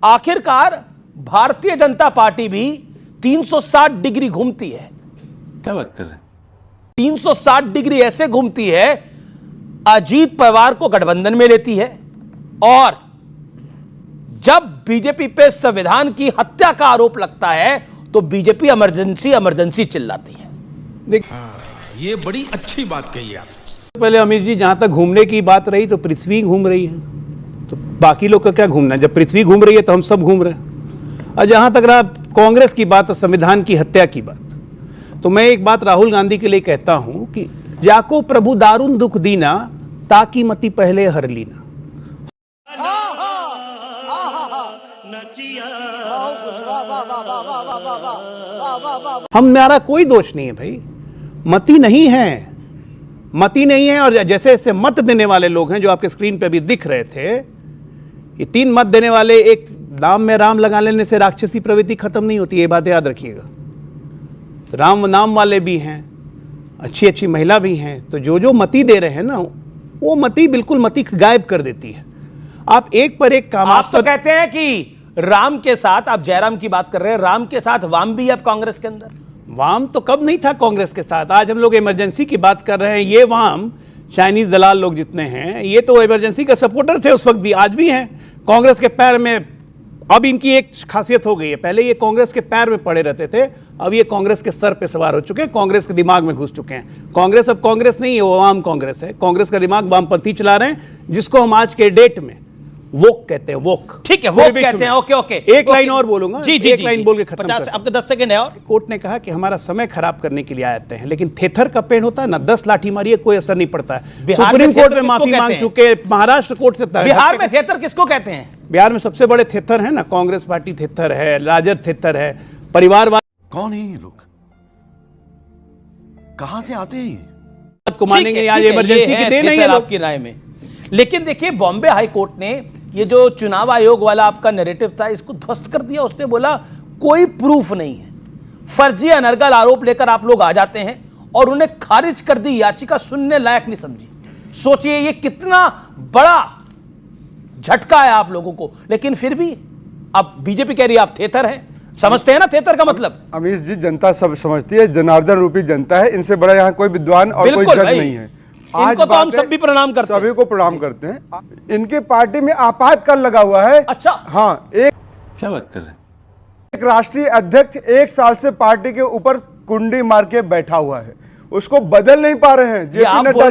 आखिरकार भारतीय जनता पार्टी भी 360 डिग्री घूमती है। क्या बात कर रहे हैं? 360 डिग्री ऐसे घूमती है, अजीत पवार को गठबंधन में लेती है और जब बीजेपी पे संविधान की हत्या का आरोप लगता है तो बीजेपी इमरजेंसी इमरजेंसी चिल्लाती है। ये बड़ी अच्छी बात कही आप। पहले अमित जी, जहां तक घूमने की बात रही तो पृथ्वी घूम रही है, तो बाकी लोग का क्या घूमना है? जब पृथ्वी घूम रही है तो हम सब घूम रहे हैं। और जहां तक रहा कांग्रेस की बात और संविधान की हत्या की बात, तो मैं एक बात राहुल गांधी के लिए कहता हूं कि जाको प्रभु दारुण दुख दीना, ताकि मति पहले हर लीना। हमारा कोई दोष नहीं है भाई, मति नहीं है, मति नहीं है। और जैसे जैसे मत देने वाले लोग हैं जो आपके स्क्रीन पे अभी दिख रहे थे, ये 3 मत देने वाले, एक नाम में राम लगा लेने से राक्षसी प्रवृत्ति खत्म नहीं होती, ये बात याद रखिएगा। तो राम नाम वाले भी हैं, अच्छी अच्छी महिला भी हैं, तो जो जो मति दे रहे हैं ना, वो मति बिल्कुल मति गायब कर देती है। आप एक पर एक काम, आप तो कहते हैं कि राम के साथ, आप जयराम की बात कर रहे हैं, राम के साथ वाम भी अब कांग्रेस के अंदर। वाम तो कब नहीं था कांग्रेस के साथ? आज हम लोग इमरजेंसी की बात कर रहे हैं। ये वाम चाइनीज दलाल लोग जितने हैं, ये तो इमरजेंसी का सपोर्टर थे उस वक्त भी, आज भी हैं। कांग्रेस के पैर में अब इनकी एक खासियत हो गई है, पहले ये कांग्रेस के पैर में पड़े रहते थे, अब ये कांग्रेस के सर पे सवार हो चुके हैं, कांग्रेस के दिमाग में घुस चुके हैं। कांग्रेस अब कांग्रेस नहीं है, वो वाम कांग्रेस है। कांग्रेस का दिमाग वामपंथी चला रहे हैं, जिसको हम आज के डेट में वोक कहते हैं। वोक, ठीक है, वोक कहते हैं। ओके ओके, एक लाइन और बोलूंगा, जी जी, एक लाइन बोल के खत्म 50 आपके 10 सेकंड है। और कोर्ट ने कहा कि हमारा समय खराब करने के लिए आते हैं, लेकिन थेथर का पेड़ होता है ना, 10 लाठी मारिए कोई असर नहीं पड़ता है। सुप्रीम कोर्ट में माफी मांग चुके, महाराष्ट्र कोर्ट से। बिहार में थेथर किसको कहते हैं? बिहार में सबसे बड़े थेथर है ना, कांग्रेस पार्टी थेथर है, राजद थेथर है, परिवारवाद। कौन है ये लोग? कहां से आते हैं? को मानेंगे आज इमरजेंसी की देन नहीं है आपकी राय में। लेकिन देखिए, बॉम्बे हाई कोर्ट ने ये जो चुनाव आयोग वाला आपका नैरेटिव था, इसको ध्वस्त कर दिया। उसने बोला कोई प्रूफ नहीं है, फर्जी अनर्गल आरोप लेकर आप लोग आ जाते हैं, और उन्हें खारिज कर दी याचिका, सुनने लायक नहीं समझी। सोचिए ये कितना बड़ा झटका है आप लोगों को। लेकिन फिर भी अब बीजेपी कह रही है आप थेथर हैं। समझते हैं ना थेथर का मतलब? अमीश जी, जनता सब समझती है, जनार्दन रूपी जनता है, इनसे बड़ा यहाँ कोई विद्वान और कोई जज नहीं है। इनको तो हम सब भी प्रणाम करते हैं, सभी को प्रणाम करते हैं। इनके पार्टी में आपातकाल लगा हुआ है। अच्छा, हाँ, एक क्या बात कर रहे हैं? एक राष्ट्रीय अध्यक्ष 1 साल से पार्टी के ऊपर कुंडी मार के बैठा हुआ है, उसको बदल नहीं पा रहे हैं। जेपी नड्डा,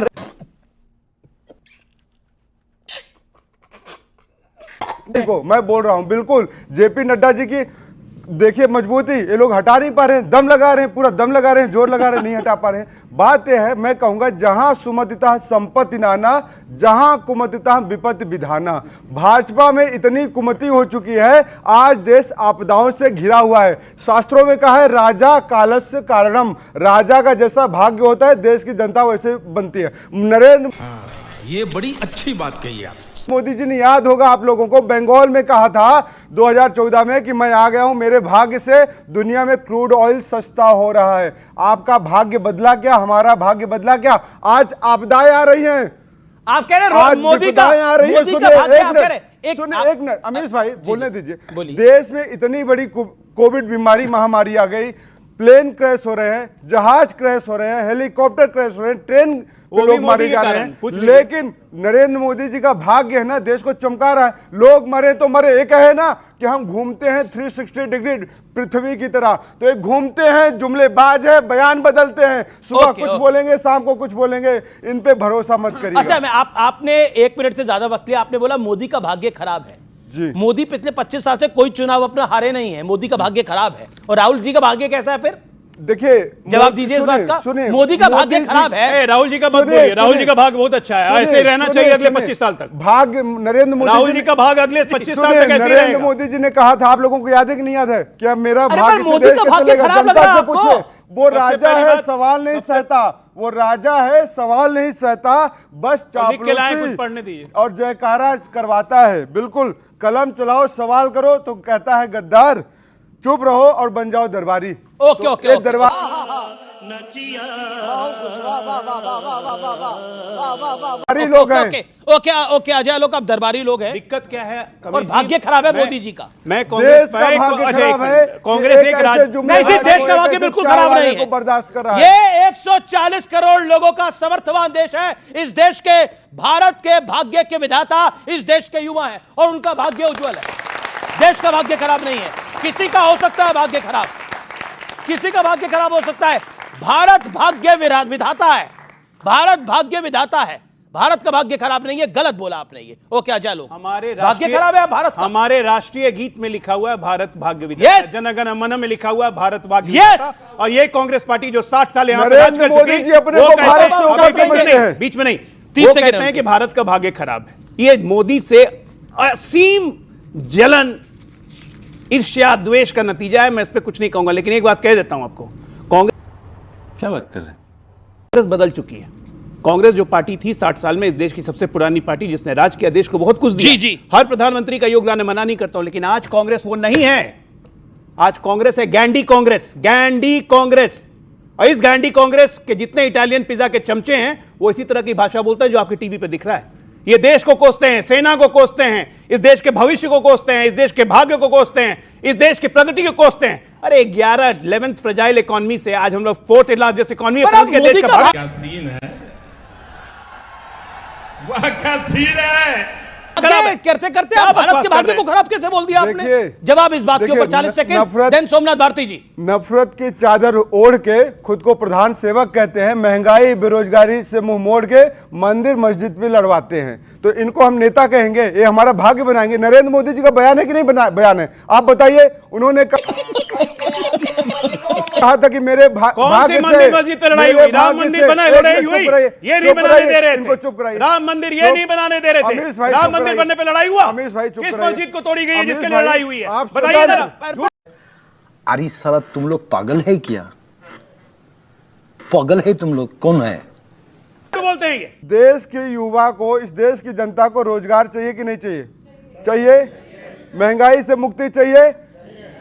देखो मैं बोल रहा हूं, बिल्कुल जेपी नड्डा जी की देखिए मजबूती, ये लोग हटा नहीं पा रहे हैं, दम लगा रहे हैं, पूरा दम लगा रहे हैं, जोर लगा रहे हैं, नहीं हटा पा रहे हैं। बात यह है, मैं कहूंगा जहां सुमतिता संपत्ति नाना, जहां कुमतिता विपत्ति विधाना। भाजपा में इतनी कुमति हो चुकी है, आज देश आपदाओं से घिरा हुआ है। शास्त्रों में कहा है राजा कालस्य कारणम, राजा का जैसा भाग्य होता है देश की जनता वैसे बनती है। नरेंद्र, ये बड़ी अच्छी बात कही आप। मोदी जी ने, याद होगा आप लोगों को, बंगाल में कहा था 2014 में कि मैं आ गया हूं, मेरे भाग्य से दुनिया में क्रूड ऑयल सस्ता हो रहा है। आपका भाग्य बदला क्या? हमारा भाग्य बदला क्या? आज आपदाएं आ रही हैं। आप कह रहे हैं मोदी का आ रही है। मोदी का भाग्य, आप कह रहे हैं। एक मिनट अमीश भाई, बोलने दीजिए। बोलिए। देश में इतनी बड़ी कोविड बीमारी महामारी आ गई, प्लेन क्रैश हो रहे हैं, जहाज क्रैश हो रहे हैं, हेलीकॉप्टर क्रैश हो रहे हैं, ट्रेन लोग मारे जा रहे हैं, लेकिन नरेंद्र मोदी जी का भाग्य है ना, देश को चमका रहा है। लोग मरे तो मरे, एक है ना कि हम घूमते हैं 360 डिग्री पृथ्वी की तरह, तो एक घूमते हैं, जुमलेबाज है, बयान बदलते हैं, सुबह कुछ बोलेंगे, शाम को कुछ बोलेंगे, इन पे भरोसा मत करिए। अच्छा, मैं आपने 1 मिनट से ज्यादा वक्त लिया, आपने बोला मोदी का भाग्य खराब है जी। मोदी पिछले 25 साल से कोई चुनाव अपना हारे नहीं है, मोदी का भाग्य खराब है। और राहुल जी का भाग्य कैसा है? फिर देखिए, जवाब दीजिए इस बात का। मोदी का भाग्य खराब है। राहुल जी का भाग्य, राहुल जी का भाग्य बहुत अच्छा है, ऐसे रहना चाहिए अगले 25 साल तक। भाग्य नरेंद्र मोदी, राहुल जी का भाग्य अगले 25 साल तक ऐसे रहेगा। नरेंद्र मोदी जी ने कहा था, आप लोगों को याद है कि नहीं याद है? क्या मेरा भाग्य से मोदी देश का का भाग्य चलेगा? खराब लग जनता रहा है से पूछे। वो राजा है, सवाल नहीं सहता, वो राजा है, सवाल नहीं सहता, बस चापलूसी और जयकारा करवाता है। बिल्कुल, कलम चलाओ, सवाल करो तो कहता है गद्दार, चुप रहो और बन जाओ दरबारी। ओके ओके, दरबार दरबारी लोग हैं। Okay okay okay Ajay Alok, आप दरबारी लोग हैं दिक्कत क्या है और भाग्य खराब है मोदी जी का। मैं देश कांग्रेस का भाग्य खराब है। कांग्रेस एक नहीं जी, देश का भाग्य बिल्कुल खराब नहीं है। बर्दाश्त कर रहा है। ये 140 करोड़ लोगों का समर्थवान देश है। इस देश के, भारत के भाग्य के विधाता इस देश के युवा हैं और उनका भाग्य उज्जवल है। देश का भाग्य खराब नहीं है। किसी का हो सकता है भाग्य खराब, किसी का भाग्य खराब हो सकता है। भारत भाग्य विधाता है, भारत भाग्य विधाता है। भारत का भाग्य खराब नहीं है, गलत बोला आपने ये। ओके अजय लोग, हमारे भाग्य खराब है भारत का। हमारे राष्ट्रीय गीत में लिखा हुआ है भारत भाग्य विधाता, Yes! जन गण मन में लिखा हुआ है भारत भाग्य Yes! विधाता। और ये कांग्रेस पार्टी जो 60 साल यहाँ पे नरेंद्र राज कर मोदी चुकी, जी अपने वो को कहते भारत हैं- से ऊपर बीच में समझते नहीं, हैं। बीच में नहीं, 30 वो सेकंड कहते हैं कि भारत का भाग्य खराब है। ये मोदी से असीम जलन, ईर्ष्या, द्वेष का नतीजा है। मैं इस पे कुछ नहीं कहूंगा, लेकिन एक बात कह देता हूं आपको, कांग्रेस क्या बात कर रहे हैं? बदल चुकी है। कांग्रेस जो पार्टी थी 60 साल में, इस देश की सबसे पुरानी पार्टी जिसने राज किया, देश को बहुत कुछ दिया। जी, जी। हर प्रधानमंत्री का योगदान मैं मना नहीं करता हूं, लेकिन आज कांग्रेस वो नहीं है। आज कांग्रेस है गैंडी कांग्रेस, गैंडी कांग्रेस। और इस गैंडी कांग्रेस के जितने इटालियन पिज्जा के चमचे हैं, वो इसी तरह की भाषा बोलते हैं जो आपके टीवी पे दिख रहा है। ये देश को कोसते हैं, सेना को कोसते हैं, इस देश के भविष्य को कोसते हैं, इस देश के भाग्य को कोसते हैं, इस देश की प्रगति को कोसते हैं। अरे 11th फ्रजाइल इकोनॉमी से आज हम लोग 4th लार्जेस्ट इकोनॉमी पर आप मोदी का भाग्य क्या सीन है, वह क्या सीन है। करते करते आप भारत के भाग्य को खराब कैसे बोल दिया आपने? देखिए, जवाब इस बात के ऊपर देखिए, 40 सेकंड। नफरत- देन सोमनाथ भारती जी। नफरत की चादर ओढ़ के खुद को प्रधान सेवक कहते हैं, महंगाई बेरोजगारी से मुंह मोड़ के मंदिर मस्जिद भी लड़वाते हैं। तो इनको हम नेता कहेंगे, ये हमारा भाग्य बनाएंगे। नरेंद्र मोदी जी का बयान है कि नहीं बयान है? आप बताइए। उन्होंने कहा था कि मेरे कौन से मंदिर मस्जिद पे लड़ाई हुई? राम मंदिर बना लड़ाई हुई? ये नहीं बनाने दे रहे इनको थे। चुप कराइए। राम मंदिर ये नहीं बनाने दे रहे अमीश थे। भाई राम चुप मंदिर कराइए। बनने पे लड़ाई हुआ? अमीश भाई चुप किस कराइए। मस्जिद को तोड़ी गई है अमीश जिसके लिए भाई, लड़ाई हुई है? आप बताइए सुधार- जरा। अरे साला तुम लोग पागल है क्या? पागल है तुम लोग? कौन है? क्यों बोलते हैं ये? देश के युवा को, इस देश की जनता को रोजगार चाहिए कि नहीं चाहिए? चाहिए। महंगाई से मुक्ति चाहिए।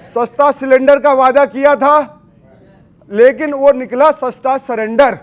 सस्ता सिलेंडर का वादा किया था, लेकिन वो निकला सस्ता सरेंडर।